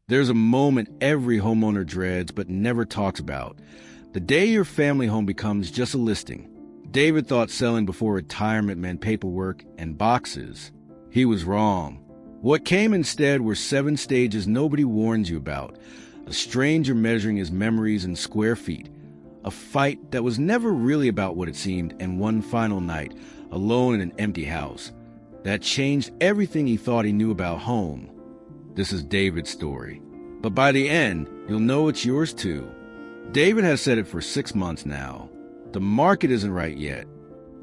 There's a moment every homeowner dreads but never talks about. The day your family home becomes just a listing. David thought selling before retirement meant paperwork and boxes. He was wrong. What came instead were 7 stages nobody warns you about. A stranger measuring his memories in square feet. A fight that was never really about what it seemed, and one final night, alone in an empty house, that changed everything he thought he knew about home. This is David's story. But by the end, you'll know it's yours too. David has said it for 6 months now. The market isn't right yet.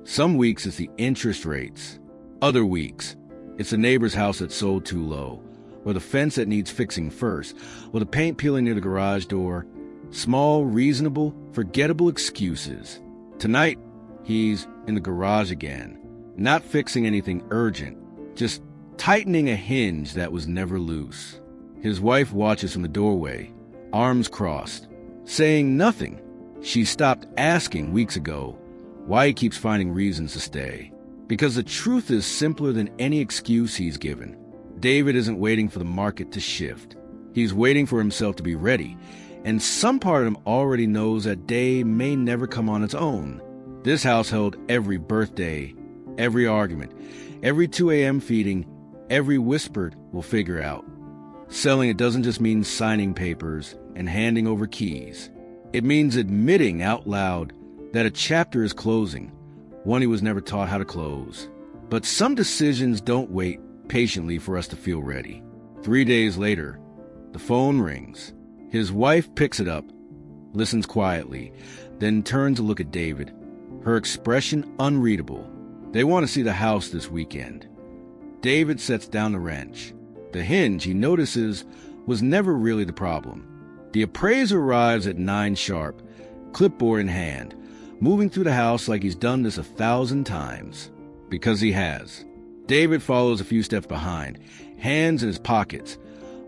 Some weeks it's the interest rates. Other weeks, it's the neighbor's house that sold too low, or the fence that needs fixing first, or the paint peeling near the garage door. Small, reasonable, forgettable excuses. Tonight, he's in the garage again, not fixing anything urgent, just tightening a hinge that was never loose. His wife watches from the doorway, arms crossed, saying nothing. She stopped asking weeks ago why he keeps finding reasons to stay. Because the truth is simpler than any excuse he's given. David isn't waiting for the market to shift. He's waiting for himself to be ready. And some part of him already knows that day may never come on its own. This house held every birthday, every argument, every 2 a.m. feeding, every whispered we'll figure out. Selling it doesn't just mean signing papers and handing over keys. It means admitting out loud that a chapter is closing, one he was never taught how to close. But some decisions don't wait patiently for us to feel ready. 3 days later, the phone rings. His wife picks it up, listens quietly, then turns to look at David, her expression unreadable. They want to see the house this weekend. David sets down the wrench. The hinge, he notices, was never really the problem. The appraiser arrives at 9 sharp, clipboard in hand, moving through the house like he's done this 1,000 times. Because he has. David follows a few steps behind, hands in his pockets,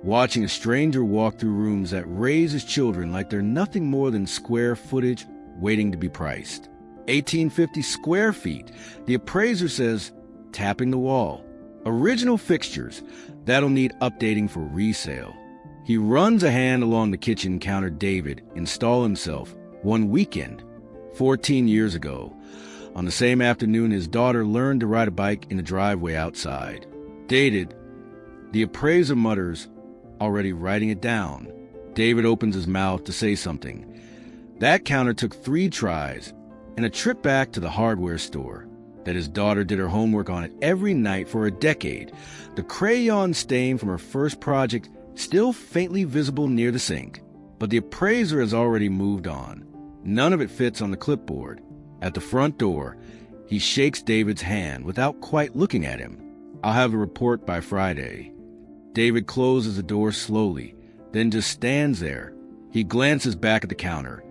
watching a stranger walk through rooms that raise his children like they're nothing more than square footage waiting to be priced. 1850 square feet, the appraiser says, tapping the wall. Original fixtures, that'll need updating for resale. He runs a hand along the kitchen counter David installed himself one weekend, 14 years ago. On the same afternoon, his daughter learned to ride a bike in the driveway outside. Dated, the appraiser mutters, already writing it down. David opens his mouth to say something. That counter took 3 tries and a trip back to the hardware store that his daughter did her homework on it every night for a decade. The crayon stain from her first project still faintly visible near the sink. But the appraiser has already moved on. None of it fits on the clipboard. At the front door, he shakes David's hand without quite looking at him. I'll have a report by Friday. David closes the door slowly, then just stands there. He glances back at the counter.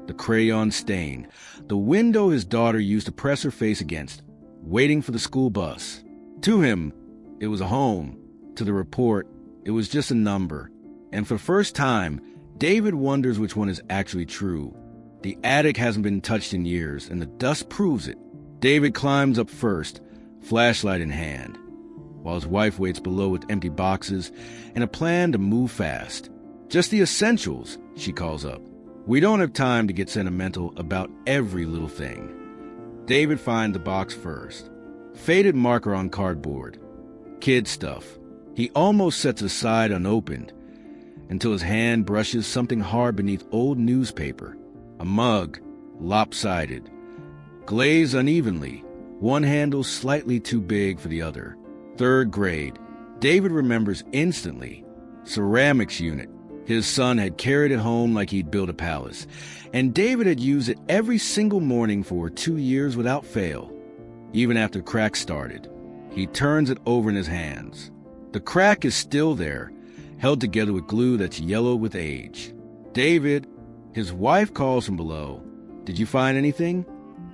The crayon stain, the window his daughter used to press her face against, waiting for the school bus. To him, it was a home. To the report, it was just a number. And for the first time, David wonders which one is actually true. The attic hasn't been touched in years, and the dust proves it. David climbs up first, flashlight in hand, while his wife waits below with empty boxes and a plan to move fast. Just the essentials, she calls up. We don't have time to get sentimental about every little thing. David finds the box first. Faded marker on cardboard. Kid stuff. He almost sets aside unopened until his hand brushes something hard beneath old newspaper. A mug, lopsided, glazed unevenly, one handle slightly too big for the other. 3rd grade. David remembers instantly. Ceramics unit. His son had carried it home like he'd built a palace, and David had used it every single morning for 2 years without fail. Even after cracks started, he turns it over in his hands. The crack is still there, held together with glue that's yellow with age. David, his wife calls from below. Did you find anything?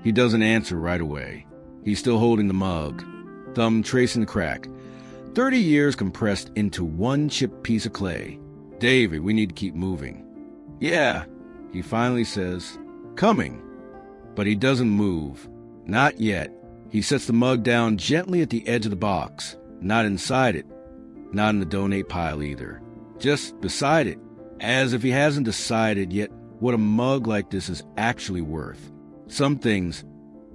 He doesn't answer right away. He's still holding the mug, thumb tracing the crack. 30 years compressed into one chipped piece of clay. David, we need to keep moving. Yeah, he finally says, coming. But he doesn't move. Not yet. He sets the mug down gently at the edge of the box. Not inside it. Not in the donate pile either. just beside it, as if he hasn't decided yet what a mug like this is actually worth. Some things,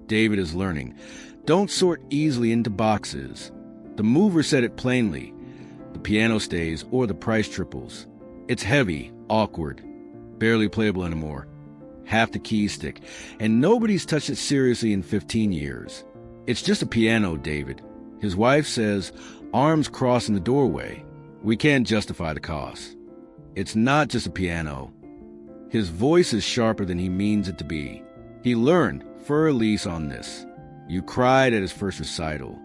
David is learning, don't sort easily into boxes. The mover said it plainly. The piano stays or the price triples. It's heavy, awkward, barely playable anymore. Half the keys stick, and nobody's touched it seriously in 15 years. It's just a piano, David. His wife says, arms crossed in the doorway. We can't justify the cost. It's not just a piano. His voice is sharper than he means it to be. He learned for a lease on this. You cried at his first recital.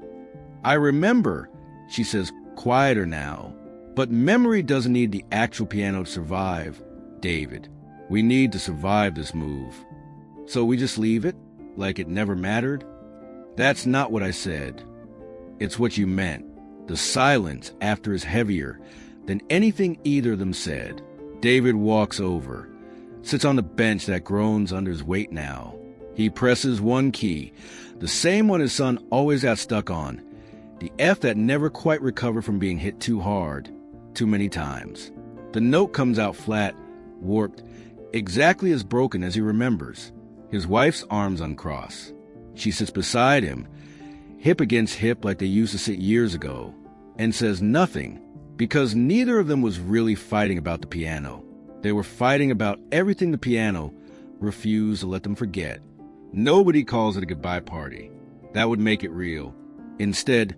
I remember, she says, quieter now. But memory doesn't need the actual piano to survive, David. We need to survive this move. So we just leave it, like it never mattered? That's not what I said. It's what you meant. The silence after is heavier than anything either of them said. David walks over, sits on the bench that groans under his weight now. He presses one key, the same one his son always got stuck on, the F that never quite recovered from being hit too hard, too many times. The note comes out flat, warped, exactly as broken as he remembers. His wife's arms uncrossed. She sits beside him, hip against hip like they used to sit years ago, and says nothing, because neither of them was really fighting about the piano. They were fighting about everything the piano refused to let them forget. Nobody calls it a goodbye party. That would make it real. Instead,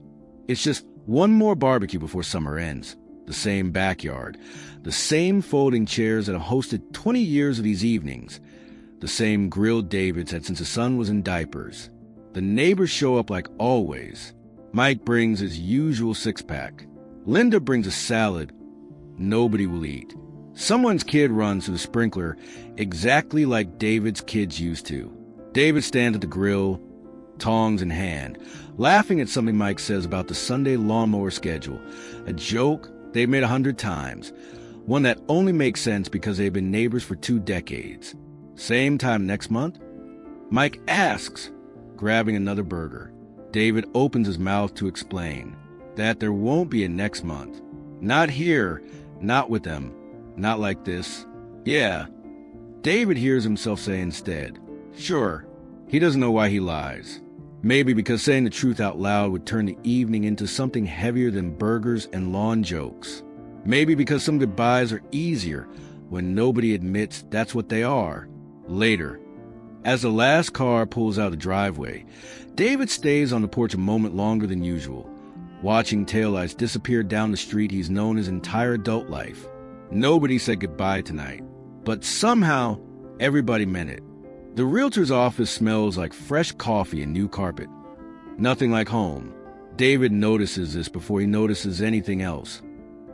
it's just one more barbecue before summer ends. The same backyard, the same folding chairs that have hosted 20 years of these evenings, the same grilled Davids had since the son was in diapers. The neighbors show up like always. Mike brings his usual six-pack. Linda brings a salad nobody will eat. Someone's kid runs through the sprinkler exactly like David's kids used to. David stands at the grill, tongs in hand, laughing at something Mike says about the Sunday lawnmower schedule, a joke they've made 100 times, one that only makes sense because they've been neighbors for 2 decades. Same time next month? Mike asks, grabbing another burger. David opens his mouth to explain that there won't be a next month. Not here, not with them, not like this. Yeah. David hears himself say instead, sure. He doesn't know why he lies. Maybe because saying the truth out loud would turn the evening into something heavier than burgers and lawn jokes. Maybe because some goodbyes are easier when nobody admits that's what they are. Later, as the last car pulls out the driveway, David stays on the porch a moment longer than usual, watching taillights disappear down the street he's known his entire adult life. Nobody said goodbye tonight, but somehow everybody meant it. The realtor's office smells like fresh coffee and new carpet. Nothing like home. David notices this before he notices anything else.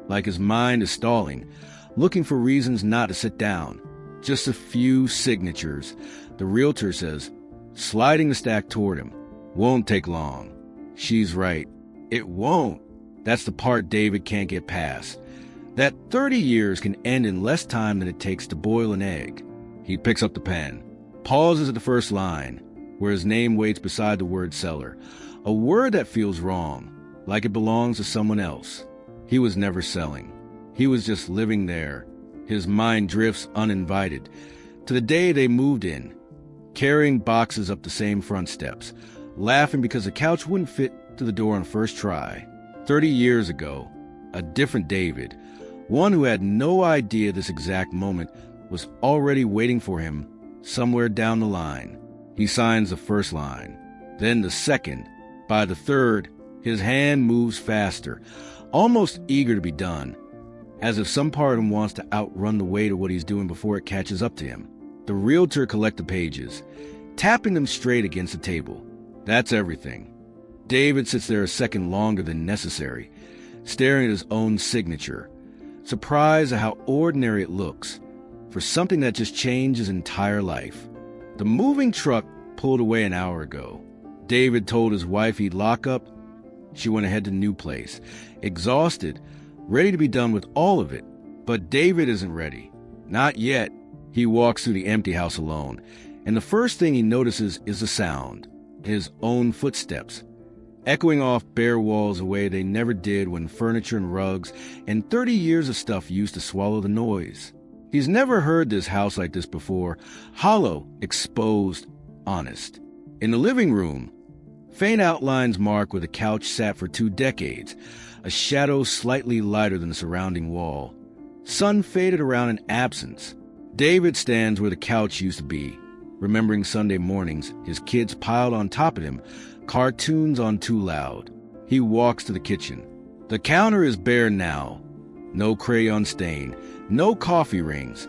Like his mind is stalling, looking for reasons not to sit down. Just a few signatures, the realtor says, sliding the stack toward him. Won't take long. She's right. It won't. That's the part David can't get past. That 30 years can end in less time than it takes to boil an egg. He picks up the pen, pauses at the first line, where his name waits beside the word seller, a word that feels wrong, like it belongs to someone else. He was never selling. He was just living there. His mind drifts uninvited to the day they moved in, carrying boxes up the same front steps, laughing because the couch wouldn't fit to the door on first try. 30 years ago, a different David, one who had no idea this exact moment was already waiting for him somewhere down the line. He signs the first line, then the second. By the third, his hand moves faster, almost eager to be done, as if some part of him wants to outrun the weight of what he's doing before it catches up to him. The realtor collects the pages, tapping them straight against the table. That's everything. David sits there a second longer than necessary, staring at his own signature, surprised at how ordinary it looks for something that just changed his entire life. The moving truck pulled away an hour ago. David told his wife he'd lock up. She went ahead to the new place, exhausted, ready to be done with all of it. But David isn't ready. Not yet. He walks through the empty house alone, and the first thing he notices is the sound, his own footsteps. echoing off bare walls a way they never did when furniture and rugs and 30 years of stuff used to swallow the noise. He's never heard this house like this before, hollow, exposed, honest. In the living room, faint outlines mark where the couch sat for 2 decades, a shadow slightly lighter than the surrounding wall. Sun faded around in absence. David stands where the couch used to be, remembering Sunday mornings, his kids piled on top of him, cartoons on too loud. He walks to the kitchen. The counter is bare now. No crayon stain, no coffee rings,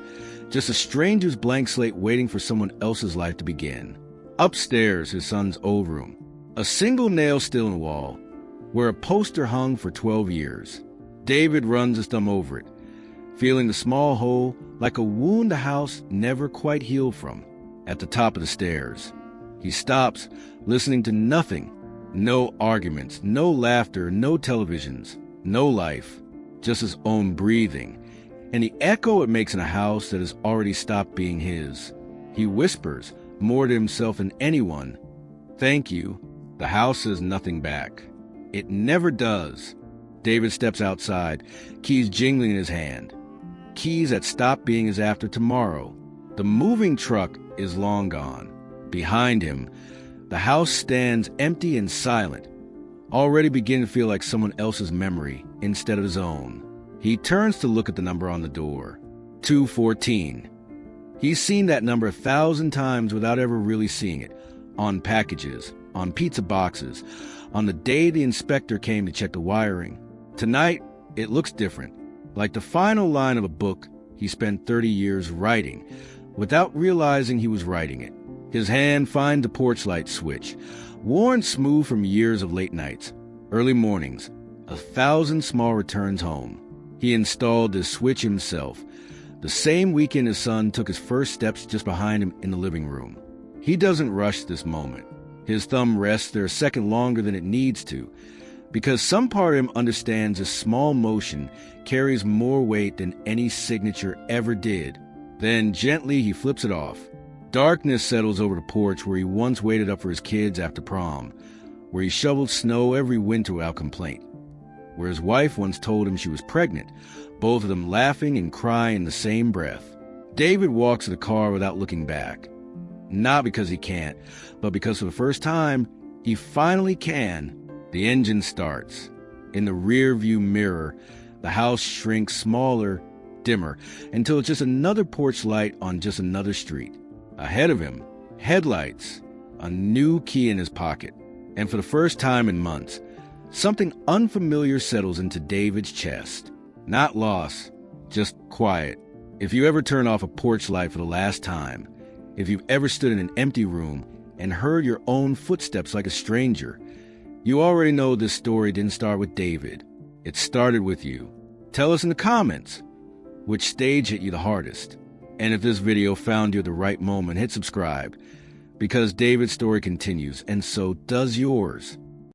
just a stranger's blank slate waiting for someone else's life to begin. Upstairs, his son's old room. A single nail still in the wall, where a poster hung for 12 years. David runs his thumb over it, feeling the small hole like a wound the house never quite healed from. At the top of the stairs, he stops, listening to nothing. No arguments, no laughter, no televisions, no life, just his own breathing, and the echo it makes in a house that has already stopped being his. He whispers, more to himself than anyone, "Thank you." The house says nothing back. It never does. David steps outside, keys jingling in his hand. Keys that stop being his after tomorrow. The moving truck is long gone. Behind him, the house stands empty and silent, already beginning to feel like someone else's memory instead of his own. He turns to look at the number on the door, 214. He's seen that number 1,000 times without ever really seeing it, on packages, on pizza boxes, on the day the inspector came to check the wiring. Tonight, it looks different, like the final line of a book he spent 30 years writing, without realizing he was writing it. His hand finds the porch light switch, worn smooth from years of late nights, early mornings, 1,000 small returns home. He installed this switch himself, the same weekend his son took his first steps just behind him in the living room. He doesn't rush this moment. His thumb rests there a second longer than it needs to, because some part of him understands this small motion carries more weight than any signature ever did. Then gently he flips it off. Darkness settles over the porch where he once waited up for his kids after prom, where he shoveled snow every winter without complaint, where his wife once told him she was pregnant, both of them laughing and crying in the same breath. David walks to the car without looking back. Not because he can't, but because for the first time, he finally can. The engine starts. In the rear-view mirror, the house shrinks smaller, dimmer, until it's just another porch light on just another street. Ahead of him, headlights, a new key in his pocket. And for the first time in months, something unfamiliar settles into David's chest. Not loss, just quiet. If you ever turn off a porch light for the last time, if you've ever stood in an empty room and heard your own footsteps like a stranger, you already know this story didn't start with David. It started with you. Tell us in the comments which stage hit you the hardest. And if this video found you at the right moment, hit subscribe, because David's story continues, and so does yours.